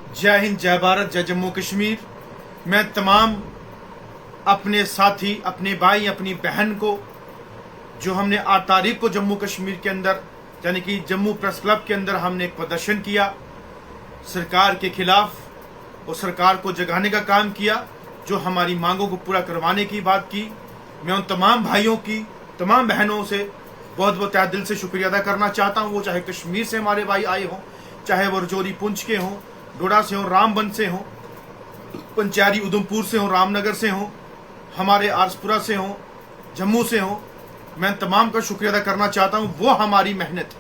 जय हिंद, जय भारत, जय जम्मू कश्मीर। मैं तमाम अपने साथी, अपने भाई, अपनी बहन को, जो हमने 8 तारीख को जम्मू कश्मीर के अंदर यानी कि जम्मू प्रेस क्लब के अंदर हमने एक प्रदर्शन किया सरकार के खिलाफ और सरकार को जगाने का काम किया, जो हमारी मांगों को पूरा करवाने की बात की। मैं उन तमाम भाइयों की, तमाम बहनों से बहुत बहुत तहे दिल से शुक्रिया अदा करना चाहता हूँ। वो चाहे कश्मीर से हमारे भाई आए हों, चाहे वो रजौरी पुंछ के हों, डोडा से हों, रामबन से हों, पंचारी उधमपुर से हों, रामनगर से हों, हमारे आरसपुरा से हों, जम्मू से हों, मैं तमाम का शुक्रिया अदा करना चाहता हूँ। वो हमारी मेहनत,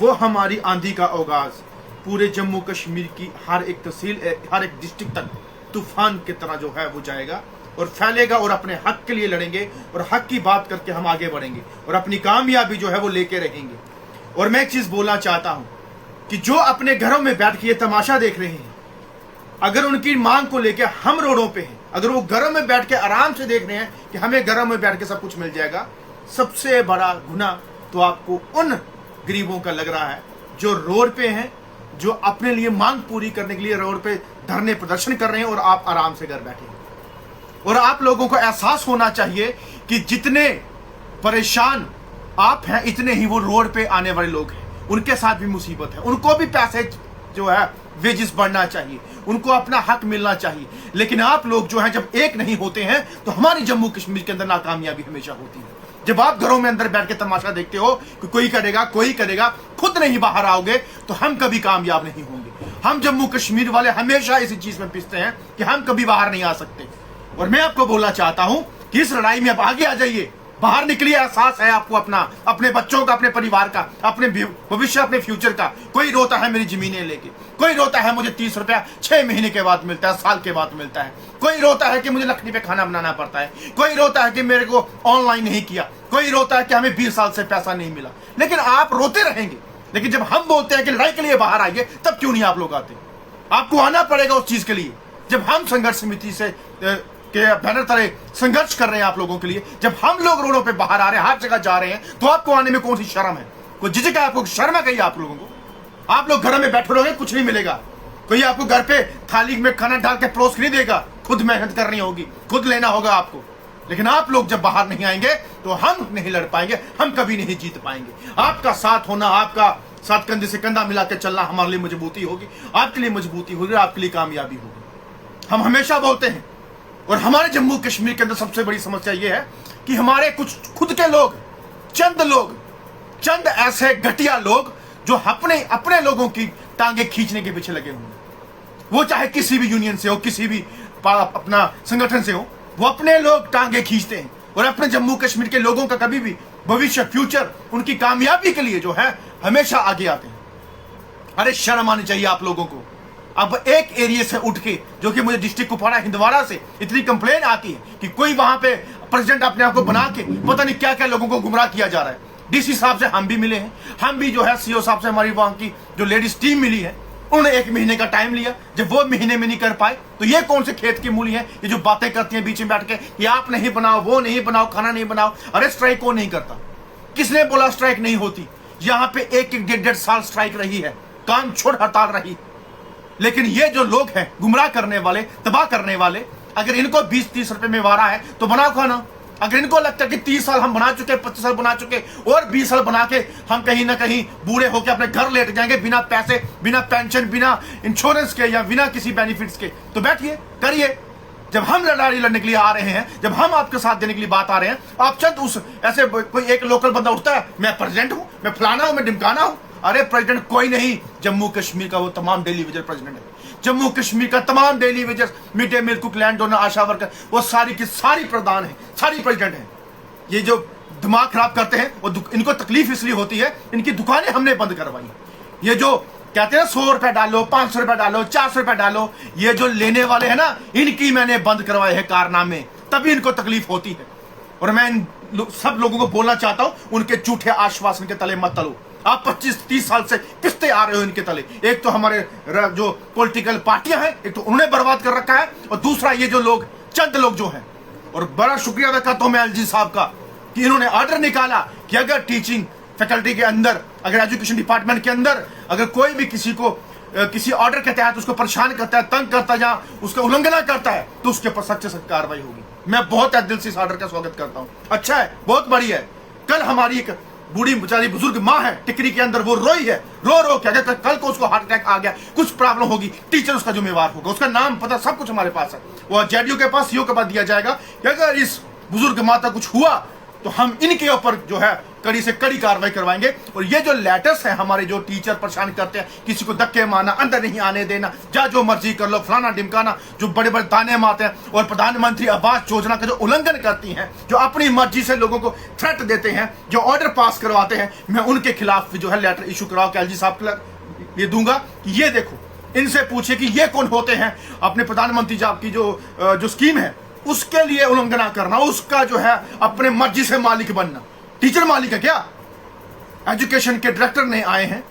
वो हमारी आंधी का आगाज पूरे जम्मू कश्मीर की हर एक तहसील, हर एक डिस्ट्रिक्ट तक तूफान की तरह जो है वो जाएगा और फैलेगा और अपने हक के लिए लड़ेंगे और हक की बात करके हम आगे बढ़ेंगे और अपनी कामयाबी जो है वो लेके रहेंगे। और मैं एक चीज बोलना चाहता हूं कि जो अपने घरों में बैठ के ये तमाशा देख रहे हैं, अगर उनकी मांग को लेकर हम रोडों पे हैं, अगर वो घरों में बैठ के आराम से देख रहे हैं कि हमें घरों में बैठ के सब कुछ मिल जाएगा, सबसे बड़ा गुनाह तो आपको उन गरीबों का लग रहा है जो रोड पे हैं, जो अपने लिए मांग पूरी करने के लिए रोड पे धरने प्रदर्शन कर रहे हैं और आप आराम से घर बैठे हैं। और आप लोगों को एहसास होना चाहिए कि जितने परेशान आप हैं, इतने ही वो रोड पे आने वाले लोग हैं, उनके साथ भी मुसीबत है। उनको भी पैसे जो है वेजेस बढ़ना चाहिए, उनको अपना हक मिलना चाहिए। लेकिन आप लोग जो हैं जब एक नहीं होते हैं तो हमारी जम्मू कश्मीर के अंदर नाकामयाबी हमेशा होती है। जब आप घरों में अंदर बैठ के तमाशा देखते हो कि कोई करेगा, खुद नहीं बाहर आओगे तो हम कभी कामयाब नहीं होंगे। हम जम्मू कश्मीर वाले हमेशा इसी चीज में पिसते हैं कि हम कभी बाहर नहीं आ सकते। और मैं आपको बोलना चाहता हूं कि इस लड़ाई में आप आगे आ जाइए, बाहर निकलिए। एहसास है आपको अपना, अपने बच्चों का, अपने परिवार का, अपने भविष्य, अपने फ्यूचर का। कोई रोता है मेरी जमीनें लेके, कोई रोता है मुझे 30 रुपया 6 महीने के बाद मिलता है, साल के बाद मिलता है, कोई रोता है कि मुझे लकड़ी पे खाना बनाना पड़ता है, कोई रोता है कि मेरे को ऑनलाइन नहीं किया, कोई रोता है कि हमें 20 साल से पैसा नहीं मिला। लेकिन आप रोते रहेंगे, लेकिन जब हम बोलते हैं कि लड़ाई के लिए बाहर आइए, तब क्यों नहीं आप लोग आते? आपको आना पड़ेगा उस चीज के लिए। जब हम संघर्ष समिति से के बैनर तले संघर्ष कर रहे हैं आप लोगों के लिए, जब हम लोग रोडों पे बाहर आ रहे हैं, हर जगह जा रहे हैं, तो आपको आने में कौन सी शर्म है? कोई झिझक है आपको? शर्म आ गई आप लोगों को? आप लोग घर में बैठे रहोगे, कुछ नहीं मिलेगा। कोई आपको घर पे थाली में खाना डाल के परोस नहीं देगा, खुद मेहनत करनी होगी, खुद लेना होगा आपको। लेकिन आप लोग जब बाहर नहीं आएंगे तो हम नहीं लड़ पाएंगे, हम कभी नहीं जीत पाएंगे। आपका साथ होना, आपका साथ कंधे से कंधा मिला के चलना हमारे लिए मजबूती होगी, आपके लिए मजबूती होगी, आपके लिए कामयाबी होगी। हम हमेशा बोलते हैं। और हमारे जम्मू कश्मीर के अंदर सबसे बड़ी समस्या यह है कि हमारे कुछ खुद के लोग, चंद ऐसे घटिया लोग जो अपने लोगों की टांगे खींचने के पीछे लगे होंगे। वो चाहे किसी भी यूनियन से हो, किसी भी अपना संगठन से हो, वो अपने लोग टांगे खींचते हैं और अपने जम्मू कश्मीर के लोगों का कभी भी भविष्य, फ्यूचर, उनकी कामयाबी के लिए जो है हमेशा आगे आते हैं। अरे शर्म आनी चाहिए आप लोगों को। अब एक एरिया से उठ के, जो कि मुझे डिस्ट्रिक्ट कुपवाड़ा हिंदवाड़ा से इतनी कंप्लेन आती है कि कोई वहां पे प्रेसिडेंट अपने आप को बना के पता नहीं क्या क्या लोगों को गुमराह किया जा रहा है। डीसी साहब से हम भी मिले हैं, हम भी जो है सीओ साहब से, हमारी वहां की जो लेडीज टीम मिली है, उन्होंने 1 महीने का टाइम लिया। जब वो महीने में नहीं कर पाए तो ये कौन से खेत की मूली है ये जो बातें करती हैं बीच में बैठ के कि आप नहीं बनाओ, वो नहीं बनाओ, खाना नहीं बनाओ। अरे स्ट्राइक कौन नहीं करता? किसने बोला स्ट्राइक नहीं होती? यहाँ पे 1-1, 1.5 साल स्ट्राइक रही है, काम छोड़ हड़ताल रही। लेकिन ये जो लोग हैं गुमराह करने वाले, तबाह करने वाले, अगर इनको 20-30 रुपए में वारा है तो बनाओ खाना। अगर इनको लगता है कि 30 साल हम बना चुके, 25 साल बना चुके और 20 साल बना के हम कहीं ना कहीं बूढ़े होकर अपने घर लेट जाएंगे बिना पैसे, बिना पेंशन, बिना इंश्योरेंस के या बिना किसी बेनिफिट्स के, तो बैठिए, करिए। जब हम लड़ाई लड़ने के लिए आ रहे हैं, जब हम आपके साथ देने के लिए बात आ रहे हैं, आप चंद उस ऐसे कोई एक लोकल बंदा उठता है, मैं प्रेसिडेंट हूं, मैं फलाना हूं, मैं ढिमकाना हूं। अरे प्रेसिडेंट कोई नहीं, जम्मू कश्मीर का वो तमाम डेली वेजर प्रेसिडेंट है। जम्मू कश्मीर का तमाम daily wager, mid day meal cook, land donor, ASHA worker, वो सारी की सारी प्रधान है, सारी प्रेसिडेंट है। ये जो दिमाग खराब करते हैं वो इनको तकलीफ इसलिए होती है, इनकी दुकानें हमने बंद करवाई। ये जो कहते हैं 100 रुपए डालो, 500 रुपए डालो, 400 रुपए डालो, ये जो लेने वाले हैं ना, इनकी मैंने बंद करवाए हैं कारनामे, तभी इनको तकलीफ होती है। और मैं सब लोगों को बोलना चाहता हूं, उनके झूठे आश्वासन के तले मत तलो। आप 25-30 साल से किस्ते आ रहे हो इनके तले। एक तो हमारे जो पॉलिटिकल पार्टियां हैं, एक तो उन्होंने बर्बाद कर रखा है, और दूसरा ये जो लोग, चंद लोग जो हैं। और बड़ा शुक्रिया अदा करता हूं मैं एलजी साहब का कि इन्होंने ऑर्डर निकाला कि अगर टीचिंग फैकल्टी के अंदर, अगर एजुकेशन डिपार्टमेंट के अंदर अगर कोई भी किसी को किसी ऑर्डर के तहत उसको परेशान करता है, तंग करता है, जहां उसका उल्लंघना करता है, तो उसके ऊपर सख्त से सख्त कार्रवाई होगी। मैं बहुत दिल से इस ऑर्डर का स्वागत करता हूं। अच्छा है, बहुत बढ़िया है। कल हमारी एक बूढ़ी बेचारी बुजुर्ग माँ है टिकरी के अंदर, वो रोई है, रो के, अगर कल को उसको हार्ट अटैक आ गया, कुछ प्रॉब्लम होगी, टीचर उसका जिम्मेवार होगा, उसका नाम पता सब कुछ हमारे पास है, वो जेडीयू के पास, सीओ के पास दिया जाएगा कि अगर इस बुजुर्ग माता कुछ हुआ तो हम इनके ऊपर जो है कड़ी से कड़ी कार्रवाई करवाएंगे। और ये जो लेटर्स हैं हमारे, जो टीचर परेशान करते हैं, किसी को धक्के मारना, अंदर नहीं आने देना, जा जो मर्जी कर लो, फलाना ढिमकाना, जो बड़े बड़े ताने मारते हैं, और प्रधानमंत्री आवास योजना का जो उल्लंघन करती हैं, जो अपनी मर्जी से लोगों को थ्रेट देते हैं, जो ऑर्डर पास करवाते हैं, मैं उनके खिलाफ जो है लेटर इशू कराओ के एलजी साहब के लिए दूंगा कि ये देखो, इनसे पूछे कि ये कौन होते हैं अपने प्रधानमंत्री जॉब की जो स्कीम है उसके लिए उल्लंघना करना, उसका जो है अपने मर्जी से मालिक बनना। टीचर मालिक है क्या? एजुकेशन के डायरेक्टर नहीं आए हैं,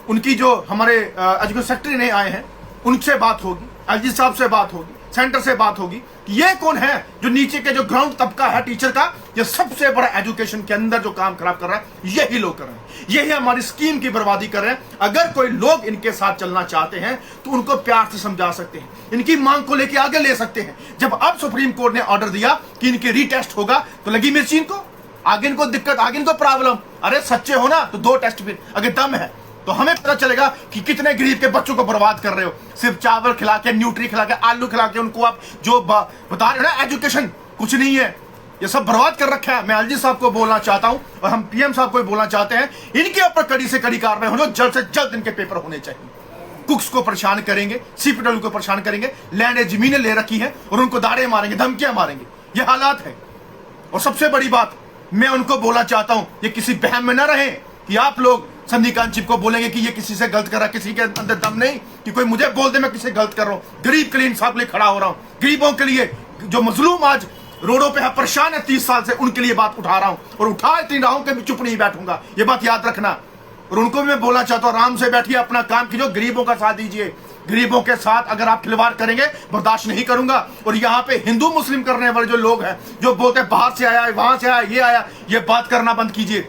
उनकी जो हमारे एजुकेशन सेक्रेटरी नहीं आए हैं, उनसे बात होगी, एलजी साहब से बात होगी, सेंटर से बात होगी कि ये कौन है जो नीचे के जो ग्राउंड तबका है टीचर का, ये सबसे बड़ा एजुकेशन के अंदर जो काम खराब कर रहा है, यही लोग कर रहे हैं, यही हमारी स्कीम की बर्बादी कर रहे हैं। अगर कोई लोग इनके साथ चलना चाहते हैं तो उनको प्यार से समझा सकते हैं, इनकी मांग को लेकर आगे ले सकते हैं। जब अब सुप्रीम कोर्ट ने ऑर्डर दिया कि इनके रीटेस्ट होगा, तो लगी मिर्ची इनको, आगे इनको दिक्कत, आगे इनको प्रॉब्लम। अरे सच्चे हो ना तो 2 टेस्ट फिर, अगर दम है तो हमें पता चलेगा कि कितने गरीब के बच्चों को बर्बाद कर रहे हो, सिर्फ चावल खिला के, न्यूट्री खिला के, आलू खिला के, उनको आप जो बता रहे हो ना एजुकेशन, कुछ नहीं है, ये सब बर्बाद कर रखा है। मैं एलजी साहब को बोलना चाहता हूं और हम पीएम साहब को भी बोलना चाहते हैं, इनके ऊपर कड़ी से कड़ी कार्रवाई हो, जल्द से जल्द इनके पेपर होने चाहिए। कुक्स को परेशान करेंगे, सीपीडब्ल्यू को परेशान करेंगे, लैंड जमीनें ले रखी हैं और उनको दाड़े मारेंगे, धमकियां मारेंगे, ये हालात है। और सबसे बड़ी बात मैं उनको बोलना चाहता हूं, ये किसी बहम में न रहे कि आप लोग संदीप चिप को बोलेंगे कि ये किसी से गलत कर रहा है, किसी के अंदर दम नहीं कि कोई मुझे बोल दे मैं किसी गलत कर रहा हूं। गरीब के लिए इंसाफ के लिए खड़ा हो रहा हूं, गरीबों के लिए, जो मजलूम आज रोडों पे है, परेशान है 30 साल से, उनके लिए बात उठा रहा हूं और उठा इतनी रहा हूं कि मैं चुप नहीं बैठूंगा, ये बात याद रखना। और उनको भी मैं बोलना चाहता हूं, आराम से बैठिए, अपना काम कीजिए, गरीबों का साथ दीजिए। गरीबों के साथ अगर आप खिलवाड़ करेंगे बर्दाश्त नहीं करूंगा। और यहाँ पे हिंदू मुस्लिम करने वाले जो लोग हैं, जो बोलते हैं बाहर से आया, वहां से आया, ये बात करना बंद कीजिए।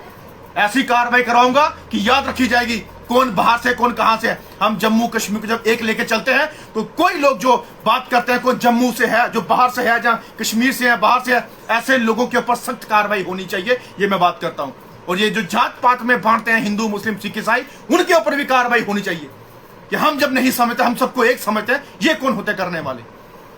ऐसी कार्रवाई कराऊंगा कि याद रखी जाएगी कौन बाहर से कौन कहां से है। हम जम्मू कश्मीर को जब एक लेके चलते हैं तो कोई लोग जो बात करते हैं कौन जम्मू से है, जो बाहर से है, जहां कश्मीर से है, बाहर से है, ऐसे लोगों के ऊपर सख्त कार्रवाई होनी चाहिए, ये मैं बात करता हूं। और ये जो जात पात में बांटते हैं हिंदू मुस्लिम सिख ईसाई, उनके ऊपर भी कार्रवाई होनी चाहिए कि हम जब नहीं समझते, हम सबको एक समझते हैं, ये कौन होते करने वाले।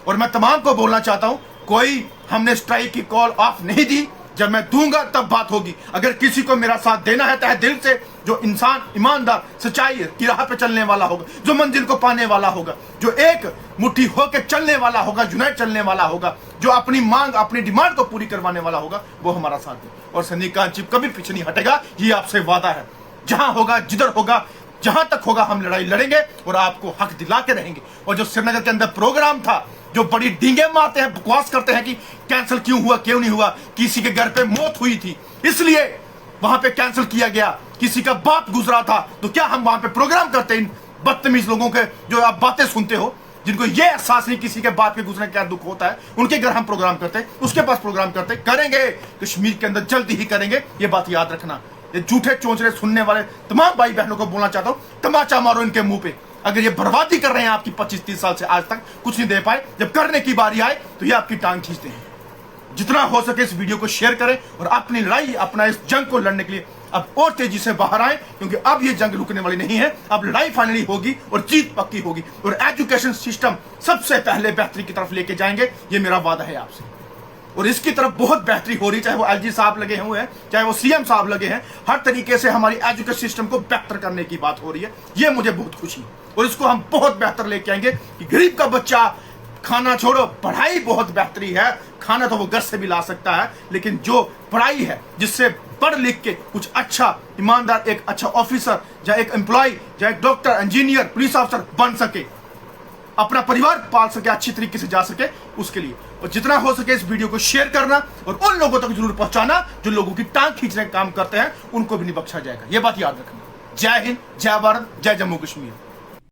और मैं तमाम को बोलना चाहता हूं, कोई हमने स्ट्राइक की कॉल ऑफ नहीं दी, जब मैं दूंगा तब बात होगी। अगर किसी को मेरा साथ देना है तहे दिल से, जो इंसान ईमानदार सच्चाई की राह पे चलने वाला होगा, जो मंजिल को पाने वाला होगा, जो एक मुट्ठी होकर चलने वाला होगा, यूनाइट चलने वाला होगा, जो अपनी मांग अपनी डिमांड को पूरी करवाने वाला होगा, वो हमारा साथ दे। और संदीप चिप कभी पीछे नहीं हटेगा, ये आपसे वादा है। जहां होगा, जिधर होगा, जहां तक होगा, हम लड़ाई लड़ेंगे और आपको हक दिला के रहेंगे। और जो श्रीनगर के अंदर प्रोग्राम था, जो बड़ी डींगे मारते हैं, बकवास करते हैं कि कैंसिल क्यों हुआ, क्यों नहीं हुआ, किसी के घर पे मौत हुई थी इसलिए वहां पे कैंसिल किया गया, किसी का बाप गुजरा था, तो क्या हम वहां पे प्रोग्राम करते? इन बदतमीज लोगों के जो आप बातें सुनते हो, जिनको ये एहसास नहीं किसी के बाप के गुजरने का क्या दुख होता है, उनके घर हम प्रोग्राम करते हैं, उसके पास प्रोग्राम करते करेंगे, कश्मीर के अंदर जल्दी ही करेंगे, ये बात याद रखना। ये झूठे चोंचले सुनने वाले तमाम भाई बहनों को बोलना चाहता हूं, तमाचा मारो इनके मुंह पे। अगर ये बर्बादी कर रहे हैं आपकी 25-30 साल से आज तक कुछ नहीं दे पाए, जब करने की बारी आए तो ये आपकी टांग खींचते हैं। जितना हो सके इस वीडियो को शेयर करें और अपनी लड़ाई, अपना इस जंग को लड़ने के लिए अब और तेजी से बाहर आए, क्योंकि अब ये जंग रुकने वाली नहीं है। अब लड़ाई फाइनली होगी और जीत पक्की होगी और एजुकेशन सिस्टम सबसे पहले बेहतरी की तरफ लेके जाएंगे, ये मेरा वादा है आपसे। और इसकी तरफ बहुत बेहतरी हो रही, चाहे वो एलजी साहब लगे हुए हैं, चाहे वो सीएम साहब लगे हैं, हर तरीके से हमारी एजुकेशन सिस्टम को बेहतर करने की बात हो रही है। ये मुझे बहुत खुशी है और इसको हम बहुत बेहतर लेके आएंगे कि गरीब का बच्चा, खाना छोड़ो, पढ़ाई बहुत बेहतरी है, खाना तो वो घर से भी ला सकता है, लेकिन जो पढ़ाई है जिससे पढ़ लिख के कुछ अच्छा ईमानदार, एक अच्छा ऑफिसर, या एक एम्प्लॉय, या एक डॉक्टर, इंजीनियर, पुलिस ऑफिसर बन सके, अपना परिवार पाल सके, अच्छी तरीके से जा सके, उसके लिए। और जितना हो सके इस वीडियो को शेयर करना और उन लोगों तक जरूर पहुंचाना जो लोगों की टांग खींचने का काम करते हैं, उनको भी नहीं बख्शा जाएगा, ये बात याद रखना। जय हिंद, जय भारत, जय जम्मू कश्मीर।